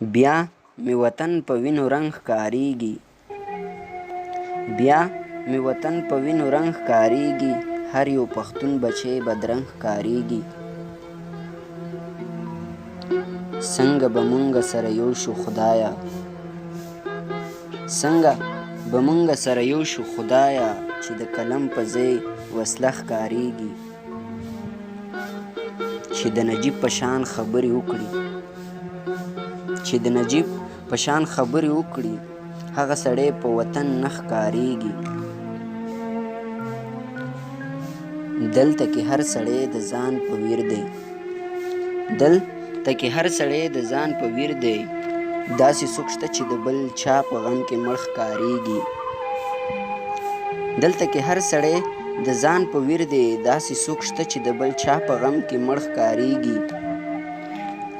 بیا می وطن په وینو رنګ ښکاریږي، بیا می وطن په وینو رنګ ښکاریږي، هر یو پښتون بچی بدرنګ ښکاریږي. څنګه به مونږ سره یو شو خدایه، څنګه به مونږ سره یو شو خدایه، چې د قلم په ځای وسله ښکاریږي. چې د نجیب په شان خبرې وکړي، چې د نجیب په شان خبرې وکړي، هغه سړی په وطن نه ښکاریږي. دلته کې هر سړی د ځان په ویر دی، دلته کې هر سړی د ځان په ویر دی، داسې څوک شته چې د بل چا په غم کې مړ ښکاریږي. دلته کې هر سړی د ځان په ویر دی، داسې څوک شته چې د بل چا په غم کې مړ ښکاریږي.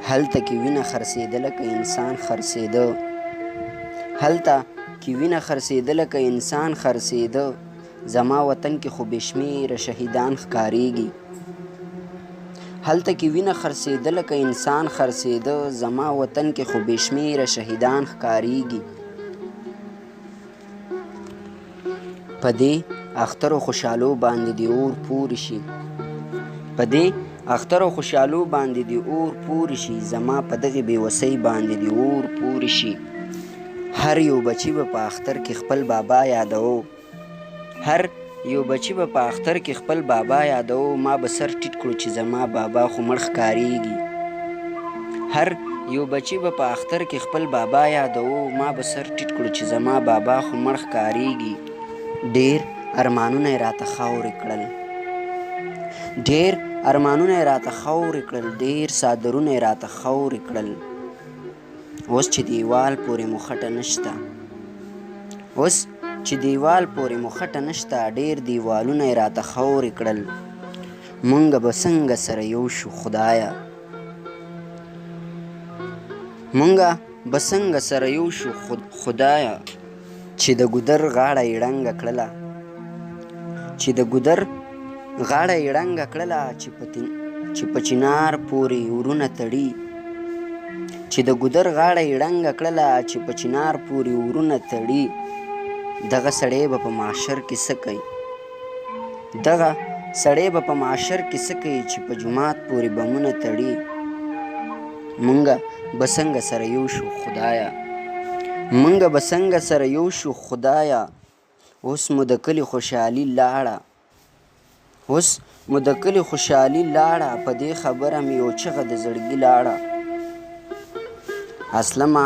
هلته کې وینه خرڅېده لکه انسان خرڅېده، هلته کې وینه خرڅېده لکه انسان خرڅېده، زما وطن کې خو بې شمېره شهیدان ښکاریږي. هلته کې وینه خرڅېده لکه انسان خرڅېده، زما وطن کې خو بې شمېره شهیدان ښکاریږي. په دې اخترو خوشحالو باندې دې اور پورې شي، په دې اخترو خوشحالو باندې دې اور پورې شي، زما په دغې بېوسۍ باندې دې اور پورې شي. هر یو بچي به په اختر کې خپل بابا یادوو، هر یو بچي به په اختر کې خپل بابا یادوو، ما به سر ټیټ کړو چې زما بابا خو مړ ښکاریږي. هر یو بچي به په اختر کې خپل بابا یادوو، ما به سر ټیټ کړو چې زما بابا خو مړ ښکاریږي. ډېر ارمانونه یې راته خاورې کړل، ډېر ارمانونه یې راته خاورې کړل، ډېر څادرونه یې راته خاورې کړل. اوس چې دیوال پورې مو خټه نشته، اوس چې دیوال پورې مو خټه نشته، ډېر دیوالونه یې راته خاورې کړل. مونږ به څنګه سره یو شو خدایه، مونږ به څنګه سره یو شو خدایه، چې د ګودر غاړه یې ړنګه کړله، چې د ګودر غاړه یې ړنګه کړله، چې په چنار پورې ورونه تړي، چې د ګودر غاړه یې ړنګه کړله، چې په چنار پورې ورونه تړي. دغه سړی به په معاشر کې څه کوي، دغه سړی به په معاشر کې څه کوي، چې په جومات پورې بمونه تړي. مونږ به څنګه سره یو شو خدایه، مونږ به څنګه سره یو شو خدایه، اوس مو د کلي خوشحالي لاړه، اوس مو د کلي خوشحالي لاړه، په دې خبره مې یو چغه د زړګي لاړه. اسلمه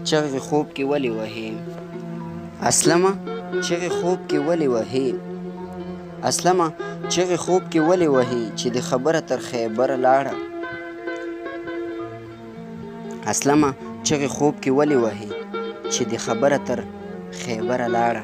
چغې خوب کې ولې وهې، اسلمه چغې خوب کې ولې وهې، اسلمه چغې خوب کې ولې وهې، چې د خبره تر خیبره لاړه. اسلمه چغې خوب کې ولې وهې، چې د خبره تر خیبره لاړه.